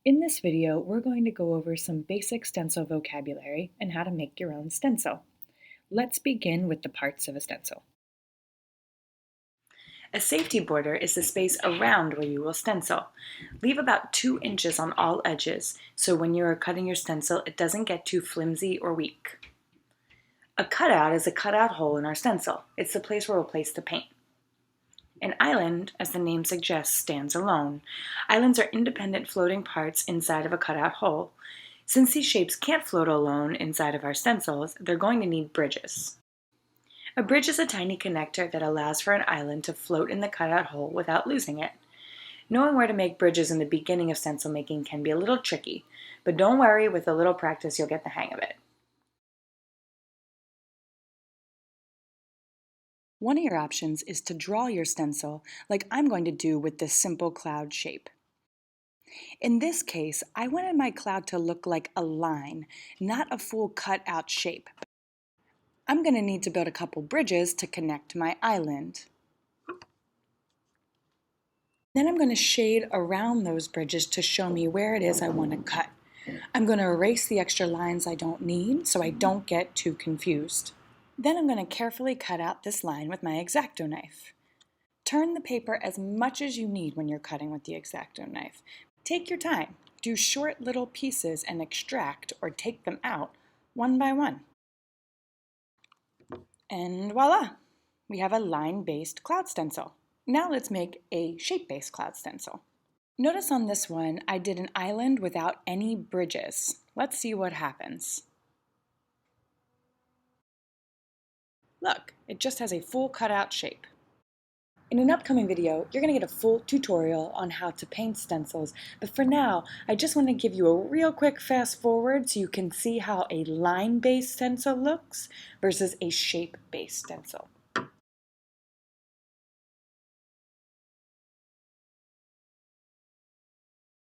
In this video, we're going to go over some basic stencil vocabulary and how to make your own stencil. Let's begin with the parts of a stencil. A safety border is the space around where you will stencil. Leave about 2 inches on all edges, so when you are cutting your stencil, it doesn't get too flimsy or weak. A cutout is a cutout hole in our stencil. It's the place where we'll place the paint. An island, as the name suggests, stands alone. Islands are independent floating parts inside of a cutout hole. Since these shapes can't float alone inside of our stencils, they're going to need bridges. A bridge is a tiny connector that allows for an island to float in the cutout hole without losing it. Knowing where to make bridges in the beginning of stencil making can be a little tricky, but don't worry, with a little practice you'll get the hang of it. One of your options is to draw your stencil like I'm going to do with this simple cloud shape. In this case, I wanted my cloud to look like a line, not a full cut out shape. I'm going to need to build a couple bridges to connect my island. Then I'm going to shade around those bridges to show me where it is I want to cut. I'm going to erase the extra lines I don't need so I don't get too confused. Then I'm going to carefully cut out this line with my X-Acto knife. Turn the paper as much as you need when you're cutting with the X-Acto knife. Take your time. Do short little pieces and extract or take them out one by one. And voila! We have a line-based cloud stencil. Now let's make a shape-based cloud stencil. Notice on this one I did an island without any bridges. Let's see what happens. Look, it just has a full cutout shape. In an upcoming video, you're going to get a full tutorial on how to paint stencils, but for now, I just want to give you a real quick fast forward so you can see how a line-based stencil looks versus a shape-based stencil.